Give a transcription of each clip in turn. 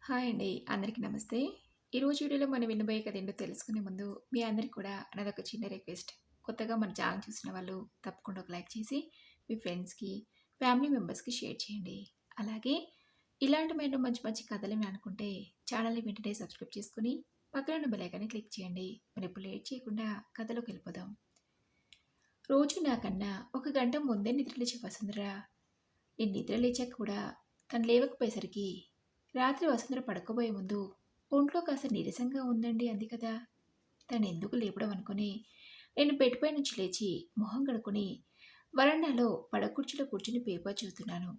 Hi అండి. అందరికీ నమస్తే. ఈరోజు వీడియోలో మనం వినబోయే కథ ఏంటో తెలుసుకునే ముందు మీ అందరికి కూడా నాదొక చిన్న రిక్వెస్ట్. కొత్తగా మన ఛానల్ చూసిన వాళ్ళు తప్పకుండా ఒక లైక్ చేసి మీ ఫ్రెండ్స్‌కి, ఫ్యామిలీ మెంబర్స్‌కి షేర్ చేయండి. అలాగే ఇలాంటి మరెన్నో మంచి మంచి కథలు వినాలనుకుంటే ఛానల్‌ని వెంటనే సబ్స్క్రైబ్ చేసుకొని పక్కన ఉన్న బెల్ ఐకాన్ని క్లిక్ చేయండి. మరిప్పుడు లేట్ చేయకుండా కథలోకి వెళ్ళిపోదాం. రోజు నాకన్నా ఒక గంట ముందే నిద్రలేచే వసుంధర నేను నిద్ర లేచాక కూడా తను లేవకపోయేసరికి రాత్రి వసుంధర పడుకోబోయే ముందు ఒంట్లో కాస్త నీరసంగా ఉందండి అంది కదా. తను ఎందుకు లేపడం అనుకుని నేను బెడ్పై నుంచి లేచి మొహం కడుక్కుని వరండాలో పడకుర్చీలో కూర్చుని పేపర్ చూస్తున్నాను.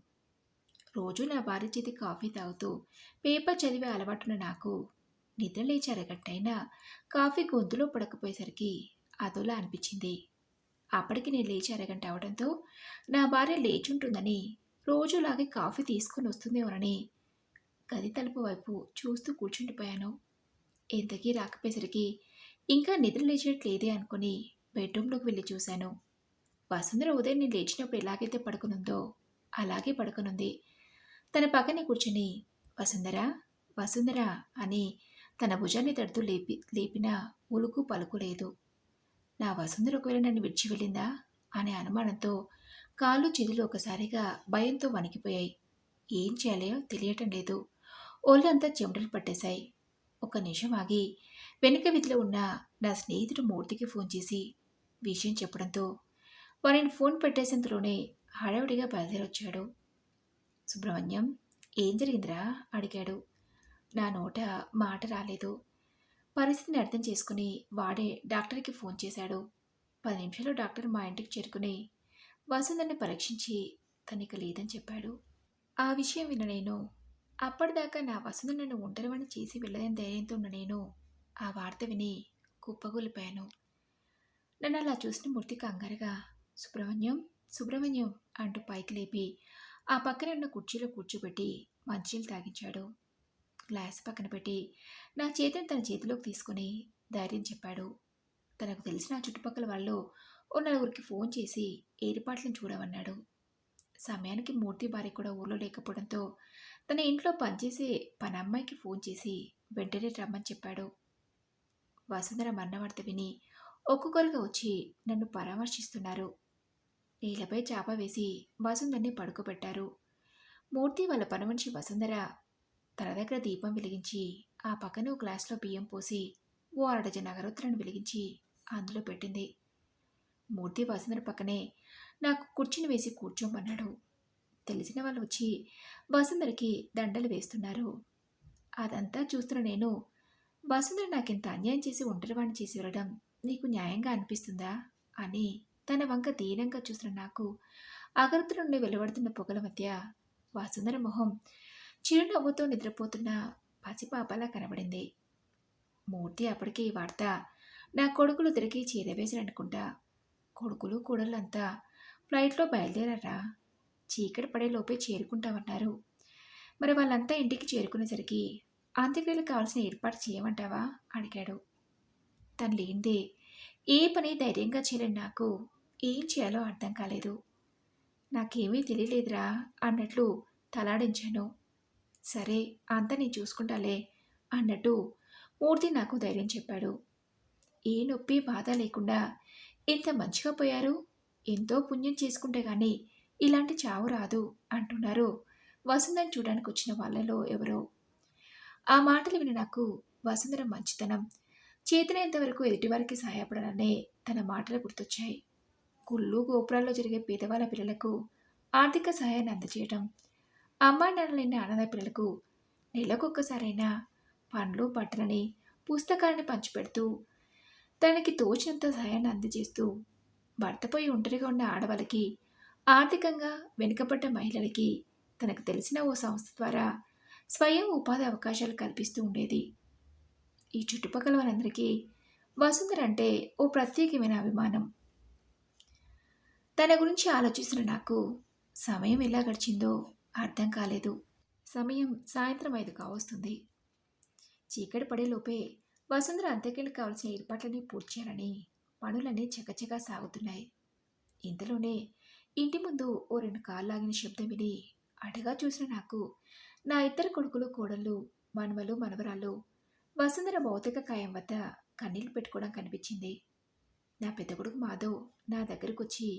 రోజు నా భార్య చేతి కాఫీ తాగుతూ పేపర్ చదివే అలవాటున్న నాకు నిద్ర లేచి అరగంటైనా కాఫీ గొంతులో పడకపోయేసరికి అదోలా అనిపించింది. అప్పటికి నేను లేచి అరగంట అవడంతో నా భార్య లేచుంటుందని రోజులాగే కాఫీ తీసుకొని వస్తుందేమోనని గది తలుపు వైపు చూస్తూ కూర్చుండిపోయాను. ఇంతకీ రాకపోయేసరికి ఇంకా నిద్ర లేచినట్లేదే అనుకుని బెడ్రూమ్లోకి వెళ్ళి చూశాను. వసుంధర ఉదయం నేను లేచినప్పుడు ఎలాగైతే పడుకునుందో అలాగే పడుకునుంది. తన పక్కనే కూర్చుని వసుంధర వసుంధర అని తన భుజాన్ని తడుతూ లేపినా ఉలుకు పలుకు లేదు. నా వసుంధర ఒకవేళ నన్ను విడిచి వెళ్ళిందా అనే అనుమానంతో కాళ్ళు చేతులు ఒకసారిగా భయంతో వణికిపోయాయి. ఏం చేయాలో తెలియటం లేదు. ఒళ్ళంతా చెమటలు పట్టేశాయి. ఒక్క నిమిషం ఆగి వెనుక వీధిలో ఉన్న నా స్నేహితుడు మూర్తికి ఫోన్ చేసి విషయం చెప్పడంతో వారిని ఫోన్ పెట్టేసేంతలోనే హడావుడిగా బయలుదేరొచ్చాడు. సుబ్రహ్మణ్యం, ఏం జరిగిందిరా అడిగాడు. నా నోట మాట రాలేదు. పరిస్థితిని అర్థం చేసుకుని వాడే డాక్టర్కి ఫోన్ చేశాడు. 10 నిమిషాల్లో డాక్టర్ మా ఇంటికి చేరుకుని వసుంధరని పరీక్షించి తనిక లేదని చెప్పాడు. ఆ విషయం విన్న నేను అప్పటిదాకా నా వసుంధర నన్ను ఒంటరివాణ్ణి చేసి వెళ్ళదని ధైర్యంతో ఉన్న నేను ఆ వార్త విని కుప్పగొలిపాను. నన్ను అలా చూసిన మూర్తి కంగారుగా సుబ్రహ్మణ్యం సుబ్రహ్మణ్యం అంటూ పైకి లేపి ఆ పక్కన ఉన్న కుర్చీలో కూర్చోబెట్టి మంచినీళ్ళు తాగించాడు. గ్లాస్ పక్కన పెట్టి నా చేతిని తన చేతిలోకి తీసుకుని ధైర్యం చెప్పాడు. తనకు తెలిసిన చుట్టుపక్కల వాళ్ళు ఓ నలుగురికి ఫోన్ చేసి ఏర్పాట్లను చూడమన్నాడు. సమయానికి మూర్తి భార్య కూడా ఊళ్ళో లేకపోవడంతో తన ఇంట్లో పనిచేసే పనమ్మాయికి ఫోన్ చేసి వెంటనే రమ్మని చెప్పాడు. వసుంధర మరణవార్త విని ఒక్కొక్కరుగా వచ్చి నన్ను పరామర్శిస్తున్నారు. నేలపై చాప వేసి వసుంధరని పడుకోబెట్టారు. మూర్తి వాళ్ళ పనిమనిషి వసుంధర తన దగ్గర దీపం వెలిగించి ఆ పక్కన ఓ గ్లాసులో బియ్యం పోసి ఓ అరడజన అగరొత్తులను వెలిగించి అందులో పెట్టింది. మూర్తి వసుంధర పక్కనే నాకు కుర్చీని వేసి కూర్చోమన్నాడు. తెలిసిన వాళ్ళు వచ్చి వసుంధరకి దండలు వేస్తున్నారు. అదంతా చూస్తున్న నేను వసుంధర నాకింత అన్యాయం చేసి ఒంటరివాణ్ణి చేసి వెళ్ళడం నీకు న్యాయంగా అనిపిస్తుందా అని తన వంక దీనంగా చూస్తున్న నాకు అగరత్తుల నుండి వెలువడుతున్న పొగల మధ్య వసుంధర మొహం చిరునవ్వుతో నిద్రపోతున్న పసిపాపలా కనబడింది. మూర్తి అప్పటికే ఈ వార్త నా కొడుకులు తిరిగి చేరవేశారనుకుంటా. కొడుకులు కూడళ్ళంతా ఫ్లైట్లో బయలుదేరారా? చీకటి పడేలోపే చేరుకుంటామన్నారు. మరి వాళ్ళంతా ఇంటికి చేరుకునేసరికి అంత్యక్రియలకు కావాల్సిన ఏర్పాటు చేయమంటావా అడిగాడు. తను లేనిదే ఏ పని ధైర్యంగా చేయలేని నాకు ఏం చేయాలో అర్థం కాలేదు. నాకేమీ తెలియలేదురా అన్నట్లు తలాడించాను. సరే, అంతా నేను చూసుకుంటాలే అన్నట్టు మూర్తి నాకు ధైర్యం చెప్పాడు. ఏ నొప్పి బాధ లేకుండా ఎంత మంచిగా పోయారు. ఎంతో పుణ్యం చేసుకుంటే గాని ఇలాంటి చావు రాదు అంటున్నారు వసుంధరని చూడడానికి వచ్చిన వాళ్ళలో ఎవరో. ఆ మాటలు విని నాకు వసుంధర మంచితనం, చేతనైనంతవరకు ఎదుటివారికి సహాయపడాలనే తన మాటలు గుర్తొచ్చాయి. గుళ్ళు గోపురాల్లో జరిగే పేదవాళ్ళ పిల్లలకు ఆర్థిక సహాయాన్ని అందజేయడం, అమ్మా నాన్నలైన అనాథ పిల్లలకు నెలకొక్కసారైనా పండ్లు బట్టలని పుస్తకాలని పంచిపెడుతూ తనకి తోచినంత సహాయాన్ని అందజేస్తూ భర్తపోయి ఒంటరిగా ఉన్న ఆడవాళ్ళకి, ఆర్థికంగా వెనుకబడ్డ మహిళలకి తనకు తెలిసిన ఓ సంస్థ ద్వారా స్వయం ఉపాధి అవకాశాలు కల్పిస్తూ ఉండేది. ఈ చుట్టుపక్కల వాళ్ళందరికీ వసుంధర అంటే ఓ ప్రత్యేకమైన అభిమానం. తన గురించి ఆలోచిస్తున్న నాకు సమయం ఎలా గడిచిందో అర్థం కాలేదు. సమయం సాయంత్రం 5 కావస్తుంది. చీకటి పడేలోపే వసుంధర అంత్యక్రియలకు కావలసిన ఏర్పాట్లన్నీ పూర్తి చేయాలని పనులన్నీ చకచకా సాగుతున్నాయి. ఇంతలోనే ఇంటి ముందు ఓ 2 కార్లు ఆగిన శబ్దం విని అటుగా చూసిన నాకు నా ఇద్దరు కొడుకులు, కోడళ్ళు, మనవలు, మనవరాళ్ళు వసుంధర భౌతిక కాయం వద్ద కన్నీళ్లు పెట్టుకోవడం కనిపించింది. నా పెద్ద కొడుకు మాధవ్ నా దగ్గరకొచ్చి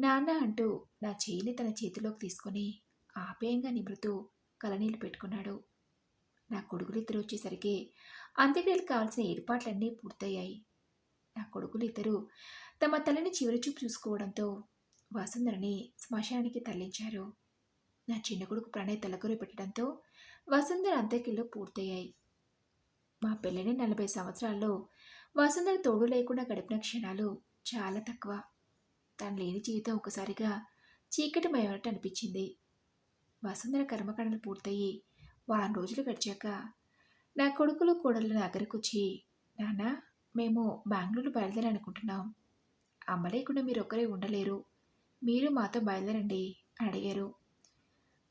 నాన్న అంటూ నా చేయిని తన చేతిలోకి తీసుకొని ఆప్యాయంగా నిమురుతూ కలనీళ్లు పెట్టుకున్నాడు. నా కొడుకులిద్దరూ వచ్చేసరికి అంత్యక్రియలకు కావాల్సిన ఏర్పాట్లన్నీ పూర్తయ్యాయి. నా కొడుకులిద్దరూ తమ తల్లిని చివరి చూపు చూసుకోవడంతో వసుంధరని శ్మశానానికి తరలించారు. నా చిన్న కొడుకు ప్రణయ్ తలకొరి పెట్టడంతో వసుంధర అంత్యక్రియలు పూర్తయ్యాయి. మా పెళ్ళైన 40 సంవత్సరాల్లో వసుంధర తోడు లేకుండా గడిపిన క్షణాలు చాలా తక్కువ. తను లేని జీవితం ఒకసారిగా చీకటిమయమైనట్టు అనిపించింది. వసుంధర కర్మకాండలు పూర్తయి వారం రోజులు గడిచాక నా కొడుకులు, కోడళ్ళు నా దగ్గరకొచ్చి, నాన్న, మేము బెంగళూరు బయలుదేరాలనుకుంటున్నాం. అమ్మ లేకుండా మీరొక్కరే ఉండలేరు. మీరు మాతో బయలుదేరండి అని అడిగారు.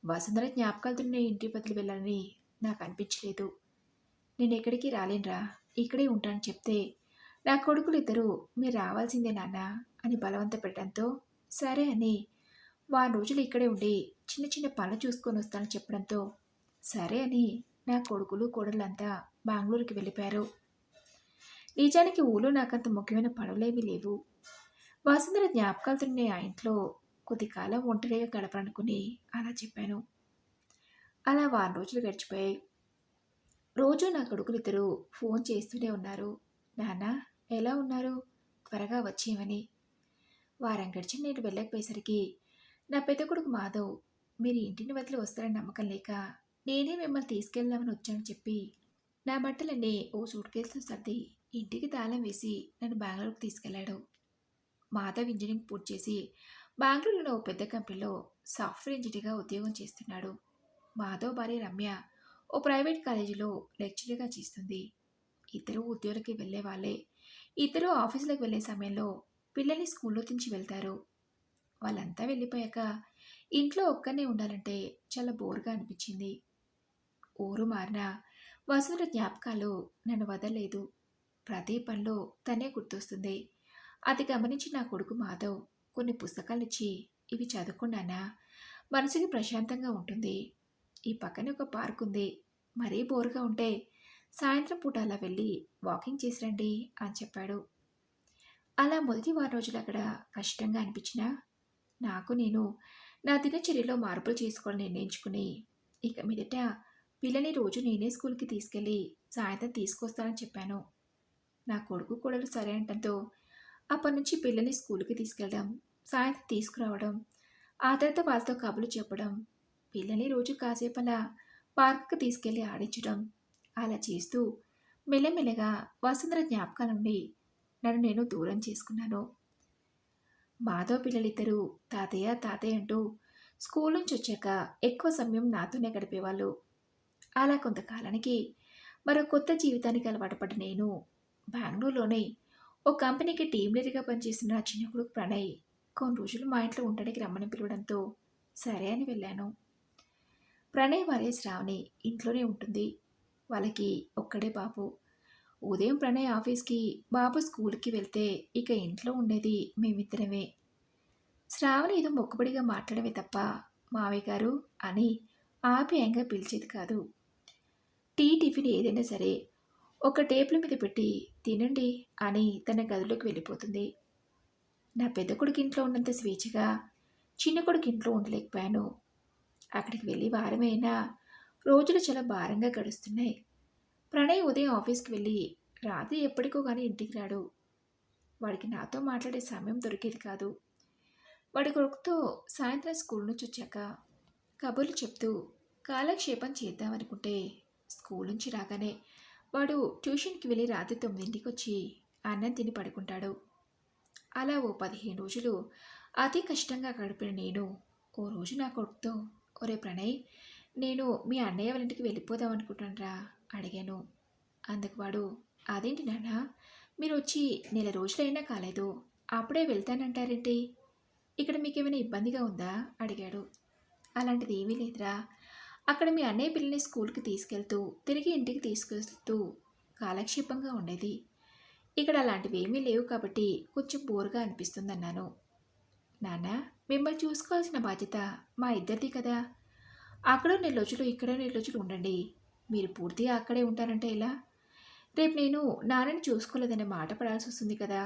వసుంధర జ్ఞాపకాలతో నేను ఇంటి వదిలి వెళ్ళాలని నాకు అనిపించలేదు. నేను ఎక్కడికి రాలేనురా, ఇక్కడే ఉంటానని చెప్తే నా కొడుకులిద్దరూ మీరు రావాల్సిందే నాన్న అని బలవంత పెట్టడంతో సరే అని వారం రోజులు ఇక్కడే ఉండి చిన్న చిన్న పనులు చూసుకొని వస్తానని చెప్పడంతో సరే అని నా కొడుకులు, కోడళ్ళంతా బెంగళూరుకి వెళ్ళిపోయారు. నిజానికి ఊళ్ళో నాకంత ముఖ్యమైన పనులేమీ లేవు. వసుంధర జ్ఞాపకాలతో నేను ఆ ఇంట్లో కొద్ది కాలం ఒంటరిగా గడపాలనుకుని అలా చెప్పాను. అలా వారం రోజులు గడిచిపోయాయి. రోజు నా కొడుకులిద్దరూ ఫోన్ చేస్తూనే ఉన్నారు. నాన్న, ఎలా ఉన్నారు, త్వరగా వచ్చేయమని. వారం గడిచి నేను వెళ్ళకపోయేసరికి నా పెద్ద కొడుకు మాధవ్, మీరు ఇంటిని వదిలి వస్తారని నమ్మకం లేక నేనే మిమ్మల్ని తీసుకెళ్దామని వచ్చానని చెప్పి నా బట్టలన్నీ ఓ సూట్ కేసులో సర్ది ఇంటికి తాళం వేసి నన్ను బెంగళూరుకు తీసుకెళ్లాడు. మాధవ్ ఇంజనీరింగ్ పూర్తి చేసి బెంగళూరులో ఓ పెద్ద కంపెనీలో సాఫ్ట్వేర్ ఇంజనీర్గా ఉద్యోగం చేస్తున్నాడు. మాధవ్ భార్య రమ్య ఓ ప్రైవేట్ కాలేజీలో లెక్చరర్గా చేస్తుంది. ఇద్దరూ ఉద్యోగాలకి వెళ్ళే వాళ్ళే. ఇద్దరూ ఆఫీసులకు వెళ్ళే సమయంలో పిల్లల్ని స్కూల్లో దించి వెళ్తారు. వాళ్ళంతా వెళ్ళిపోయాక ఇంట్లో ఒక్కనే ఉండాలంటే చాలా బోర్గా అనిపించింది. ఊరు మారినా వసుంధర జ్ఞాపకాలు నన్ను వదలలేదు. ప్రతి పనిలో తనే గుర్తొస్తుంది. అది గమనించి నా కొడుకు మాధవ్ కొన్ని పుస్తకాలు ఇచ్చి, ఇవి చదువుకున్నానా, మనసుకి ప్రశాంతంగా ఉంటుంది. ఈ పక్కనే ఒక పార్క్ ఉంది. మరీ బోరుగా ఉంటే సాయంత్రం పూట అలా వెళ్ళి వాకింగ్ చేసి రండి అని చెప్పాడు. అలా మొదటి వారం రోజులు అక్కడ కష్టంగా అనిపించినా నేను నా దినచర్యలో మార్పులు చేసుకోవాలని నిర్ణయించుకుని ఇక మీదట పిల్లని రోజు నేనే స్కూల్కి తీసుకెళ్ళి సాయంత్రం తీసుకొస్తానని చెప్పాను. నా కొడుకు కోడలు సరే అంటంతో అప్పటి నుంచి పిల్లల్ని స్కూల్కి తీసుకెళ్ళడం, సాయంత్రం తీసుకురావడం, ఆ తర్వాత వాళ్ళతో కబుర్లు చెప్పడం, పిల్లల్ని రోజు కాసేపు అలా పార్క్కి తీసుకెళ్ళి ఆడించడం, అలా చేస్తూ మెల్లమెల్లగా వసుంధర జ్ఞాపకాల నుండి నన్ను నేను దూరం చేసుకున్నాను. మాధవ్ పిల్లలిద్దరూ తాతయ్య తాతయ్య అంటూ స్కూల్ నుంచి వచ్చాక ఎక్కువ సమయం నాతోనే గడిపేవాళ్ళు. అలా కొంతకాలానికి మరో కొత్త జీవితానికి అలవాటు పడ్డ నేను బెంగళూరులోనే ఓ కంపెనీకి టీమ్ లీడర్గా పనిచేస్తున్న నా చిన్న కొడుకు ప్రణయ్ కొన్ని రోజులు మా ఇంట్లో ఉండడానికి రమ్మని పిలవడంతో సరే అని వెళ్ళాను. ప్రణయ్ భార్య శ్రావణి ఇంట్లోనే ఉంటుంది. వాళ్ళకి ఒక్కడే బాబు. ఉదయం ప్రణయ్ ఆఫీస్కి, బాబు స్కూల్కి వెళ్తే ఇక ఇంట్లో ఉండేది మేమిద్దరమే. శ్రావణి ఏదో మొక్కుబడిగా మాట్లాడమే తప్ప మావయ్య గారు అని ఆప్యాయంగా పిలిచేది కాదు. టీ, టిఫిన్ ఏదైనా సరే ఒక టేబుల్ మీద పెట్టి తినండి అని తన గదిలోకి వెళ్ళిపోతుంది. నా పెద్ద కొడుకు ఇంట్లో ఉన్నంత స్వేచ్ఛగా చిన్న కొడుకు ఇంట్లో ఉండలేకపోయాను. అక్కడికి వెళ్ళి వారమైనా రోజులు చాలా భారంగా గడుస్తున్నాయి. ప్రణయ్ ఉదయం ఆఫీస్కి వెళ్ళి రాత్రి ఎప్పటికో కానీ ఇంటికి రాడు. వాడికి నాతో మాట్లాడే సమయం దొరికేది కాదు. వాడి కొడుకుతో సాయంత్రం స్కూల్ నుంచి వచ్చాక కబుర్లు చెప్తూ కాలక్షేపం చేద్దామనుకుంటే స్కూల్ నుంచి రాగానే వాడు ట్యూషన్కి వెళ్ళి రాత్రి 9ంటికి వచ్చి అన్నం తిని పడుకుంటాడు. అలా ఓ 15 రోజులు అతి కష్టంగా గడిపిన నేను ఓ రోజు నా కొడుకుతో, ఒరే ప్రణయ్, నేను మీ అన్నయ్య వాళ్ళ ఇంటికి వెళ్ళిపోదాం అనుకుంటానరా అడిగాను. అందుకు వాడు, అదేంటి నాన్న, మీరు వచ్చి నెల రోజులైనా కాలేదు, అప్పుడే వెళ్తానంటారేంటి, ఇక్కడ మీకేమైనా ఇబ్బందిగా ఉందా అడిగాడు. అలాంటిది ఏమీ లేదురా, అక్కడ మీ అన్నయ్య పిల్లని స్కూల్కి తీసుకెళ్తూ తిరిగి ఇంటికి తీసుకెళ్తూ కాలక్షేపంగా ఉండేది. ఇక్కడ అలాంటివి ఏమీ లేవు కాబట్టి కొంచెం బోరుగా అనిపిస్తుందన్నాను. నాన్న, మిమ్మల్ని చూసుకోవాల్సిన బాధ్యత మా ఇద్దరిది కదా, అక్కడో నెల రోజులు, ఇక్కడో నెల రోజులు ఉండండి. మీరు పూర్తిగా అక్కడే ఉంటారంటే ఎలా? రేపు నేను నాన్నని చూసుకోలేదనే మాట పడాల్సొస్తుంది కదా!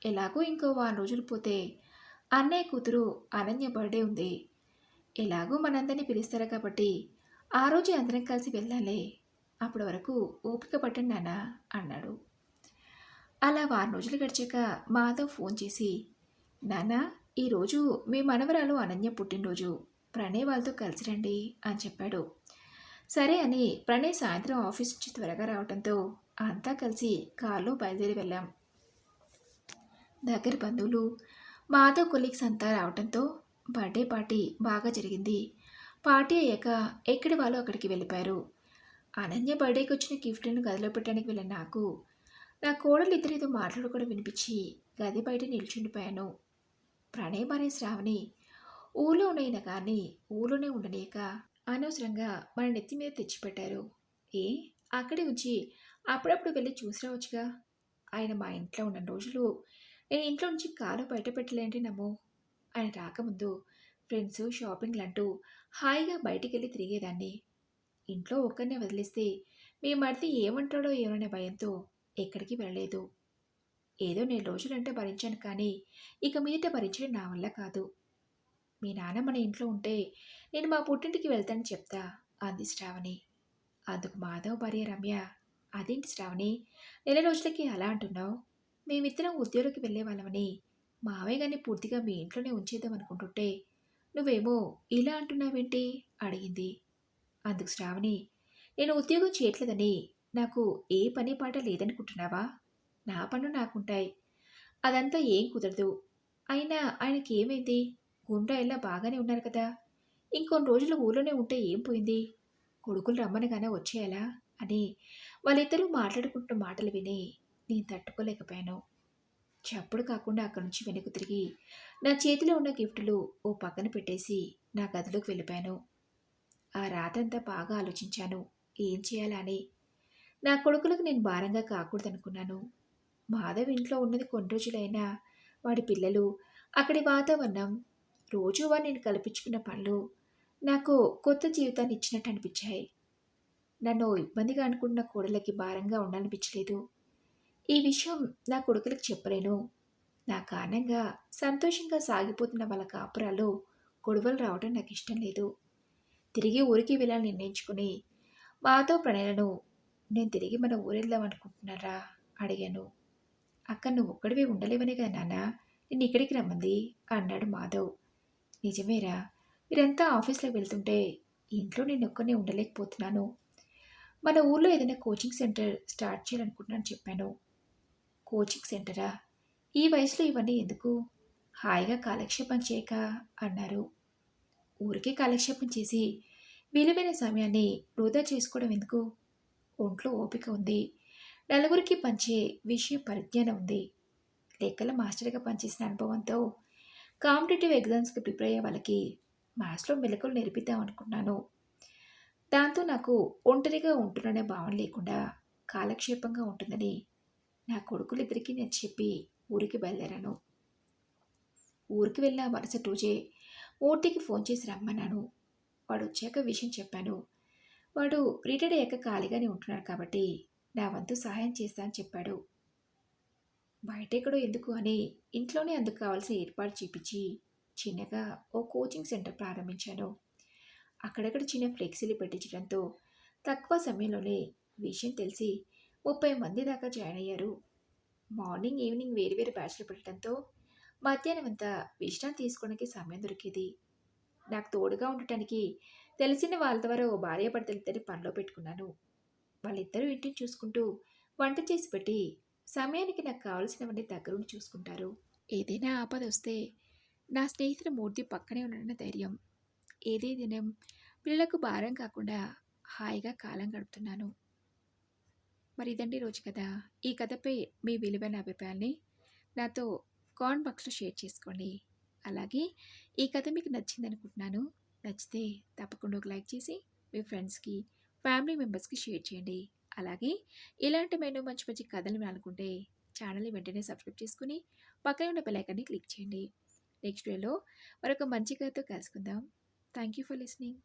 ఎలాగో ఇంకో వారం రోజులు పోతే అన్నయ్య కూతురు అనన్య బర్త్‌డే ఉంది. ఎలాగో మనందరిని పిలుస్తారు కాబట్టి, ఆ రోజే అందరం కలిసి వెళ్దాంలే. అప్పటి వరకు ఓపిక పట్టండి నాన్న అన్నాడు. అలా వారం రోజులు గడిచాక మాధవ్ ఫోన్ చేసి, నాన్న ఈరోజు మీ మనవరాలు అనన్య పుట్టినరోజు. ప్రణయ్ వాళ్ళతో కలిసి రండి అని చెప్పాడు. సరే అని ప్రణయ్ సాయంత్రం ఆఫీస్ నుంచి త్వరగా రావడంతో అంతా కలిసి కారులో బయలుదేరి వెళ్ళాం. దగ్గర బంధువులు, మాధవ్ కొలీగ్స్ అంతా రావడంతో బర్త్డే పార్టీ బాగా జరిగింది. పార్టీ అయ్యాక ఎక్కడి వాళ్ళు అక్కడికి వెళ్ళిపోయారు. అనన్య బర్త్డేకి వచ్చిన గిఫ్ట్లను గదిలో పెట్టడానికి వెళ్ళిన నాకు నా కోడలు ఇద్దరితో మాట్లాడుకోవడం వినిపించి గది బయట నిల్చుండిపోయాను. ప్రణయ్ భార్య శ్రావణి ఊళ్ళో ఉండయినా కానీ ఊళ్ళోనే ఉండలేక అనవసరంగా మన నెత్తి మీద తెచ్చిపెట్టారు. ఏ అక్కడే ఉంచి అప్పుడప్పుడు వెళ్ళి చూసి రావచ్చుగా. ఆయన మా ఇంట్లో ఉన్న రోజులు నేను ఇంట్లో నుంచి కాలు బయట పెట్టలేంటి నమ్ము. ఆయన రాకముందు ఫ్రెండ్స్ షాపింగ్లంటూ హాయిగా బయటికి వెళ్ళి తిరిగేదాన్ని. ఇంట్లో ఒక్కరినే వదిలేస్తే మీ మరిది ఏమంటాడో ఏమనే భయంతో ఎక్కడికి వెళ్ళలేదు. ఏదో నెల రోజులంటే భరించాను కానీ ఇక మీదట భరించడం నా వల్ల కాదు. మీ నాన్న మన ఇంట్లో ఉంటే నేను మా పుట్టింటికి వెళ్తానని చెప్తా అంది శ్రావణి. అందుకు మాధవ్ భార్య రమ్య, అదేంటి శ్రావణి నెల రోజులకి అలా అంటున్నావు? మేమిద్దరం ఉద్యోగంకి వెళ్ళే వాళ్ళమని మావయ్య గారిని పూర్తిగా మీ ఇంట్లోనే ఉంచేద్దాం అనుకుంటుంటే నువ్వేమో ఇలా అంటున్నావేంటి అడిగింది. అందుకు శ్రావణి, నేను ఉద్యోగం చేయట్లేదని నాకు ఏ పని పాట లేదనుకుంటున్నావా? నా పనులు నాకుంటాయి. అదంతా ఏం కుదరదు. అయినా ఆయనకి ఏమైంది? గుండ్రాయిలా బాగానే ఉన్నారు కదా! ఇంకొన్ని రోజులు ఊళ్ళోనే ఉంటే ఏం పోయింది? కొడుకులు రమ్మనగానే వచ్చేయాలా అని వాళ్ళిద్దరూ మాట్లాడుకుంటున్న మాటలు విని నేను తట్టుకోలేకపోయాను. చప్పుడు కాకుండా అక్కడి నుంచి వెనక్కు తిరిగి నా చేతిలో ఉన్న గిఫ్టులు ఓ పక్కన పెట్టేసి నా గదిలోకి వెళ్ళిపోయాను. ఆ రాత్రంతా బాగా ఆలోచించాను ఏం చేయాలా అని. నా కొడుకులకు నేను భారంగా కాకూడదనుకున్నాను. మాధవ్ ఇంట్లో ఉన్నది కొన్ని రోజులైనా వాడి పిల్లలు, అక్కడి వాతావరణం, రోజువారీ నేను కల్పించుకున్న పనులు నాకు కొత్త జీవితాన్ని ఇచ్చినట్టు అనిపించాయి. నన్ను ఇబ్బందిగా అనుకున్న కోడలకి భారంగా ఉండాలనిపించలేదు. ఈ విషయం నా కొడుకులకు చెప్పలేను. నా కారణంగా సంతోషంగా సాగిపోతున్న వాళ్ళ కాపురాల్లో గొడవలు రావడం నాకు ఇష్టం లేదు. తిరిగి ఊరికి వెళ్ళాలని నిర్ణయించుకుని మాధవ్ ప్రణయలను నేను తిరిగి మన ఊరెళ్దాం అనుకుంటున్నారా అడిగాను. అక్క నువ్వు ఒక్కడివే ఉండలేవనే కదా నాన్న నిన్ను ఇక్కడికి రమ్మంది అన్నాడు మాధవ్. నిజమేరా, మీరంతా ఆఫీస్లో వెళ్తుంటే ఇంట్లో నేను ఒక్కనే ఉండలేకపోతున్నాను. మన ఊర్లో ఏదైనా కోచింగ్ సెంటర్ స్టార్ట్ చేయాలనుకుంటున్నాను చెప్పాను. కోచింగ్ సెంటరా? ఈ వయసులో ఇవన్నీ ఎందుకు? హాయిగా కాలక్షేపం చేయక అన్నారు. ఊరికే కాలక్షేపం చేసి విలువైన సమయాన్ని వృధా చేసుకోవడం ఎందుకు? ఒంట్లో ఓపిక ఉంది. నలుగురికి పంచే విషయ పరిజ్ఞానం ఉంది. లెక్కల మాస్టర్గా పనిచేసిన అనుభవంతో కాంపిటేటివ్ ఎగ్జామ్స్కి ప్రిపేర్ అయ్యే వాళ్ళకి మ్యాథ్స్లో మెలకువలు నేర్పిద్దాం అనుకున్నాను. దాంతో నాకు ఒంటరిగా ఉంటున్ననే భావన లేకుండా కాలక్షేపంగా ఉంటుందని నా కొడుకులిద్దరికీ నేను చెప్పి ఊరికి బయలుదేరాను. ఊరికి వెళ్ళిన మరుసటి రోజే మూర్తికి ఫోన్ చేసి రమ్మన్నాను. వాడు వచ్చాక విషయం చెప్పాను. వాడు రిటైర్డ్ అయ్యాక ఖాళీగానే ఉంటున్నాడు కాబట్టి నా వంతు సహాయం చేస్తా అని చెప్పాడు. బయటెక్కడో ఎందుకు అని ఇంట్లోనే అందుకు కావాల్సిన ఏర్పాటు చేపించి చిన్నగా ఓ కోచింగ్ సెంటర్ ప్రారంభించాను. అక్కడక్కడ చిన్న ఫ్లెక్సీలు పెట్టించడంతో తక్కువ సమయంలోనే విషయం తెలిసి 30 మంది దాకా జాయిన్ అయ్యారు. మార్నింగ్ ఈవినింగ్ వేరు బ్యాచ్లు పెట్టడంతో మధ్యాహ్నం అంతా విశ్రాంతి తీసుకోవడానికి సమయం దొరికేది. నాకు తోడుగా ఉండటానికి తెలిసిన వాళ్ళ ద్వారా ఓ భార్యాభర్తలిద్దరిని పనిలో పెట్టుకున్నాను. వాళ్ళిద్దరూ ఇంటిని చూసుకుంటూ వంట చేసి పెట్టి సమయానికి నాకు కావలసినవన్నీ దగ్గరుండి చూసుకుంటారు. ఏదైనా ఆపద వస్తే నా స్నేహితుడు మూర్తి పక్కనే ఉండడన్న ధైర్యం. ఏదే దినం పిల్లలకు భారం కాకుండా హాయిగా కాలం గడుపుతున్నాను. మరి ఇదండి రోజు కథ. ఈ కథపై మీ విలువైన అభిప్రాయాల్ని నాతో కామెంట్ బాక్స్లో షేర్ చేసుకోండి. అలాగే ఈ కథ మీకు నచ్చింది అనుకుంటున్నాను. నచ్చితే తప్పకుండా ఒక లైక్ చేసి మీ ఫ్రెండ్స్కి, ఫ్యామిలీ మెంబర్స్కి షేర్ చేయండి. అలాగే ఇలాంటి మంచి మంచి కథలు వినాలనుకుంటే ఛానల్ని వెంటనే సబ్స్క్రైబ్ చేసుకుని పక్కనే ఉన్న బెల్ ఐకాన్ని క్లిక్ చేయండి. నెక్స్ట్ వీడియోలో మరొక మంచి కథతో కలుసుకుందాం. Thank you for listening.